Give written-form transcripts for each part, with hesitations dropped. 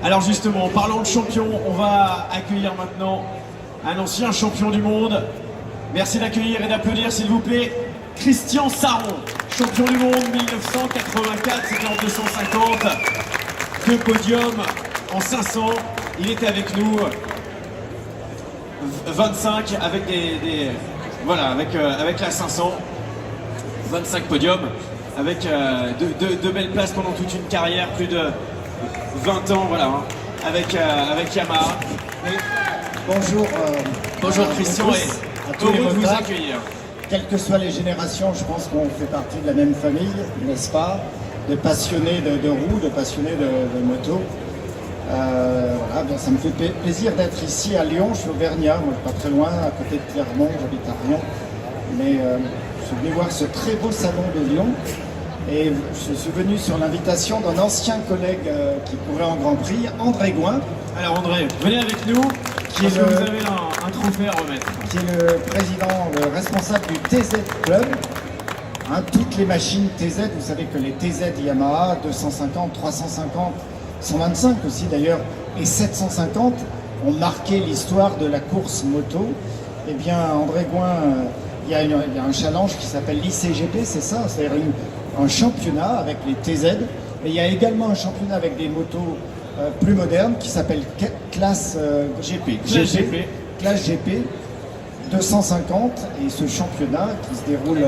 Alors justement, en parlant de champion, on va accueillir maintenant un ancien champion du monde. Merci d'accueillir et d'applaudir s'il vous plaît Christian Saron, champion du monde 1984, c'était en 250, 2 podiums en 500, il était avec nous, 25 avec voilà, avec la 500, 25 podiums, avec de belles places pendant toute une carrière, plus de 20 ans, voilà, hein, avec Yamaha. Oui. Bonjour, bonjour Christian et heureux de vous accueillir. Quelles que soient les générations, je pense qu'on fait partie de la même famille, n'est-ce pas? De passionnés de roues, de passionnés de moto. Voilà, bien, ça me fait plaisir d'être ici à Lyon. Je suis auvergnat, moi je suis pas très loin, à côté de Clermont, j'habite à Rion. Mais je suis venu voir ce très beau salon de Lyon. Et je suis venu sur l'invitation d'un ancien collègue qui courait en Grand Prix, André Gouin. Alors André, venez avec nous, parce que vous avez un trophée à remettre. Qui est le président, le responsable du TZ Club. Hein, toutes les machines TZ, vous savez que les TZ Yamaha, 250, 350, 125 aussi d'ailleurs, et 750 ont marqué l'histoire de la course moto. Eh bien, André Gouin, il y a un challenge qui s'appelle l'ICGP, c'est ça, c'est-à-dire un championnat avec les TZ, mais il y a également un championnat avec des motos plus modernes qui s'appelle Classe GP. Classe GP 250, et ce championnat qui se déroule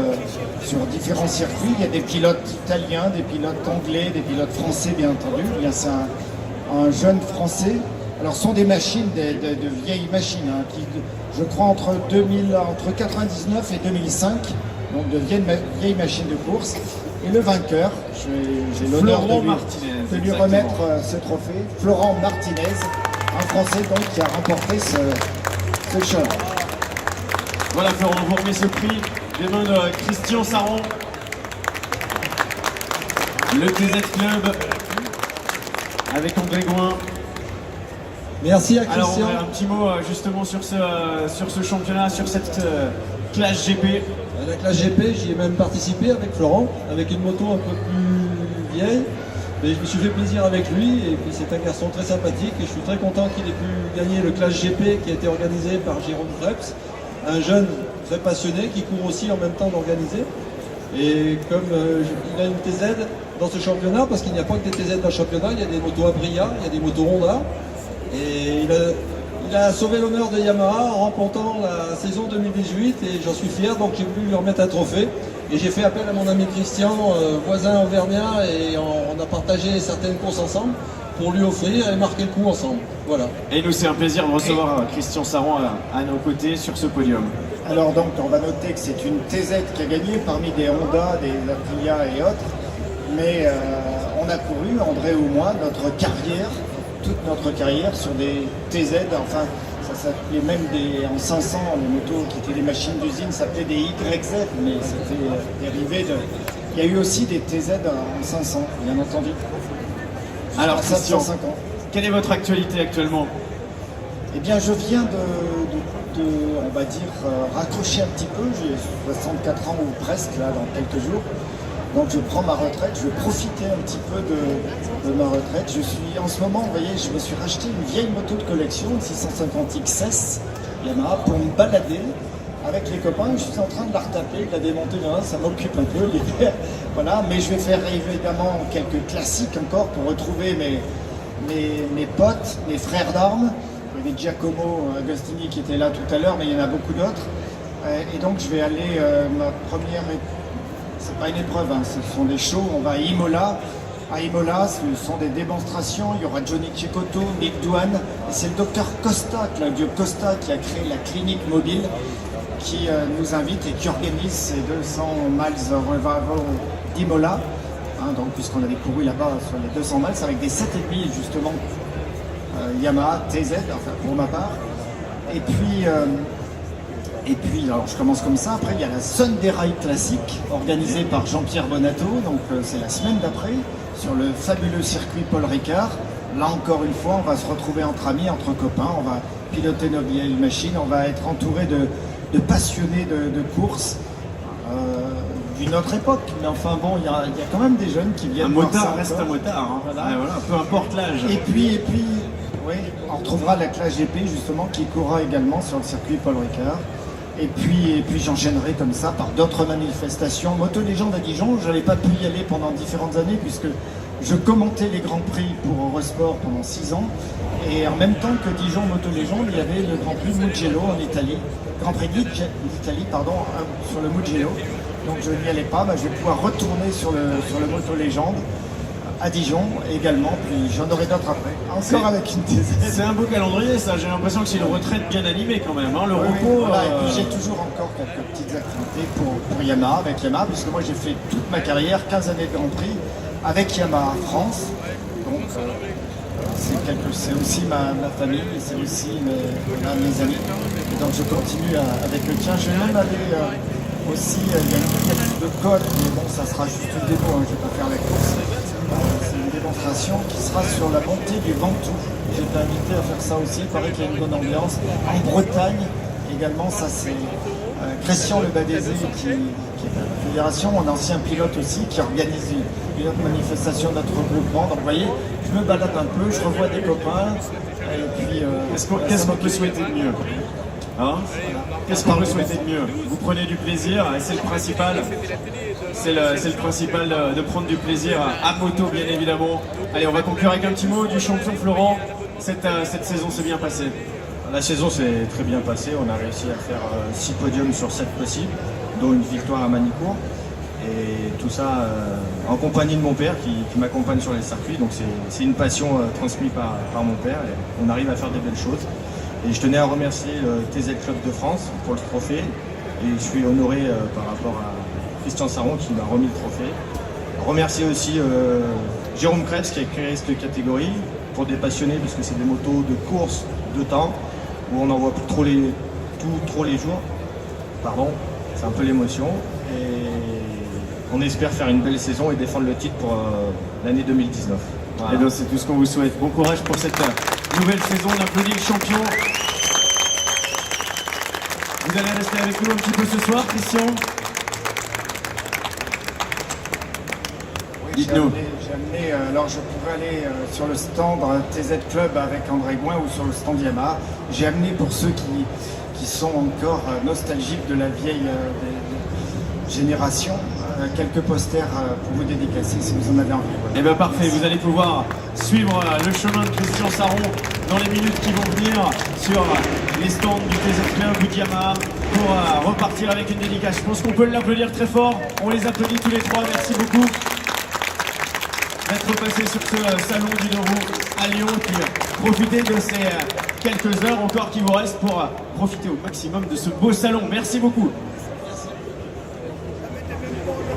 sur différents circuits. Il y a des pilotes italiens, des pilotes anglais, des pilotes français bien entendu. Eh bien, c'est un jeune français. Alors ce sont des machines, de vieilles machines, hein, qui, je crois, entre 99 et 2005, donc de vieilles machines de course. Et le vainqueur, j'ai l'honneur de lui remettre ce trophée, Florent Martinez, un Français donc qui a remporté ce show. Voilà Florent, on vous remet ce prix des mains de Christian Saron, le TZ Club, avec André Gouin. Merci à Christian. Alors on va un petit mot justement sur ce championnat, sur cette classe GP. La classe GP, j'y ai même participé avec Florent, avec une moto un peu plus vieille. Mais je me suis fait plaisir avec lui, et puis c'est un garçon très sympathique, et je suis très content qu'il ait pu gagner le classe GP qui a été organisé par Jérôme Krebs, un jeune très passionné qui court aussi en même temps d'organiser. Et comme il a une TZ dans ce championnat, parce qu'il n'y a pas que des TZ dans le championnat, il y a des motos Aprilia, il y a des motos Honda, et il a sauvé l'honneur de Yamaha en remportant la saison 2018, et j'en suis fier, donc j'ai voulu lui remettre un trophée. Et j'ai fait appel à mon ami Christian, voisin auvergnat, et on a partagé certaines courses ensemble pour lui offrir et marquer le coup ensemble. Voilà. Et nous, c'est un plaisir de recevoir Christian Saron à nos côtés sur ce podium. Alors donc, on va noter que c'est une TZ qui a gagné parmi des Honda, des Aprilia et autres. Mais on a couru, André ou moi, notre carrière, toute notre carrière sur des TZ, enfin ça s'appelait même en 500, les motos qui étaient des machines d'usine s'appelaient des YZ, mais c'était dérivé de... Il y a eu aussi des TZ en 500, bien entendu. Alors Christian, 750. quelle est votre actualité actuellement? Eh bien je viens on va dire, raccrocher un petit peu, j'ai 64 ans ou presque là dans quelques jours. Donc je prends ma retraite, je vais profiter un petit peu de ma retraite. En ce moment, vous voyez, je me suis racheté une vieille moto de collection, une 650 XS Yamaha, pour me balader avec les copains. Je suis en train de la retaper, de la démonter, ça m'occupe un peu l'hiver. Voilà, mais je vais faire évidemment quelques classiques encore pour retrouver mes potes, mes frères d'armes. Il y avait Giacomo Agostini qui était là tout à l'heure, mais il y en a beaucoup d'autres. Et donc je vais aller, ma première... C'est pas une épreuve, hein, ce sont des shows, on va à Imola. À Imola, ce sont des démonstrations, il y aura Johnny Cecotto, Nick Douane, et c'est le docteur Costa, Claudio Costa, qui a créé la clinique mobile, qui nous invite et qui organise ces 200 miles revival d'Imola. Hein, donc puisqu'on avait couru là-bas sur les 200 miles avec des 7,5 justement Yamaha TZ, enfin pour ma part. Et puis, alors je commence comme ça, après il y a la Sunday Ride classique, organisée par Jean-Pierre Bonato, donc c'est la semaine d'après, sur le fabuleux circuit Paul Ricard. Là encore une fois, on va se retrouver entre amis, entre copains, on va piloter nos vieilles machines, on va être entouré de passionnés de course, une autre époque. Mais enfin bon, il y a quand même des jeunes qui viennent Un voir motard ça reste un encore. motard, hein. Voilà. Ouais, voilà, peu importe l'âge. Et puis, oui, on retrouvera la classe GP justement qui courra également sur le circuit Paul Ricard. Et puis j'enchaînerai comme ça par d'autres manifestations. Moto Légende à Dijon, je n'avais pas pu y aller pendant différentes années puisque je commentais les Grands Prix pour Eurosport pendant 6 ans. Et en même temps que Dijon Moto Légende, il y avait le Grand Prix Mugello en Italie. Grand Prix d'Italie, pardon, sur le Mugello. Donc je n'y allais pas, je vais pouvoir retourner sur le Moto Légende à Dijon également, puis j'en aurai d'autres après. Encore avec une dizaine. C'est un beau calendrier, ça. J'ai l'impression que c'est une retraite bien animée quand même, hein. Le Oui, repos. voilà. Et puis j'ai toujours encore quelques petites activités pour Yamaha, avec Yamaha, puisque moi j'ai fait toute ma carrière, 15 années de Grand Prix, avec Yamaha France. Donc c'est aussi ma famille, c'est aussi mes amis. Et donc je continue avec eux. Tiens, je vais même aller aussi, il y a une pièce de code, mais bon, ça sera juste une démo, hein, je ne vais pas faire la course. C'est une démonstration qui sera sur la montée du Ventoux. J'ai été invité à faire ça aussi, il paraît qu'il y a une bonne ambiance. En Bretagne également, ça c'est Christian Le Badézé qui est à la fédération, mon ancien pilote aussi, qui organise une autre manifestation de notre regroupement. Donc vous voyez, je me balade un peu, je revois des copains, et puis... Qu'est-ce qu'on peut souhaiter de mieux, hein? Qu'est-ce qu'on peut souhaiter de mieux? Vous prenez du plaisir, et c'est le principal. C'est le principal de prendre du plaisir à moto, bien évidemment. Allez, on va conclure avec un petit mot du champion Florent. Cette saison s'est bien passée. La saison s'est très bien passée. On a réussi à faire 6 podiums sur 7 possibles, dont une victoire à Manicourt. Et tout ça en compagnie de mon père qui m'accompagne sur les circuits. Donc c'est une passion transmise par mon père. Et on arrive à faire des belles choses. Et je tenais à remercier le TZ Club de France pour le trophée. Et je suis honoré par rapport à Christian Saron qui m'a remis le trophée. Remercier aussi Jérôme Krebs qui a créé cette catégorie pour des passionnés, parce que c'est des motos de course de temps où on n'en voit plus trop les jours. Pardon, c'est un peu l'émotion. Et on espère faire une belle saison et défendre le titre pour l'année 2019. Voilà. Et donc c'est tout ce qu'on vous souhaite. Bon courage pour cette nouvelle saison. On applaudit le champion. Vous allez rester avec nous un petit peu ce soir, Christian? Dites-nous. J'ai amené, alors je pourrais aller sur le stand TZ Club avec André Gouin ou sur le stand Yamaha. J'ai amené pour ceux qui sont encore nostalgiques de la vieille génération, quelques posters pour vous dédicacer si vous en avez envie. Voilà. Eh bien parfait, vous allez pouvoir suivre le chemin de Christian Saron dans les minutes qui vont venir sur les stands du TZ Club ou de Yamaha pour repartir avec une dédicace. Je pense qu'on peut l'applaudir très fort. On les applaudit tous les trois. Merci beaucoup d'être passé sur ce salon du Roux à Lyon, puis profiter de ces quelques heures encore qui vous restent pour profiter au maximum de ce beau salon. Merci beaucoup.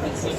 Merci.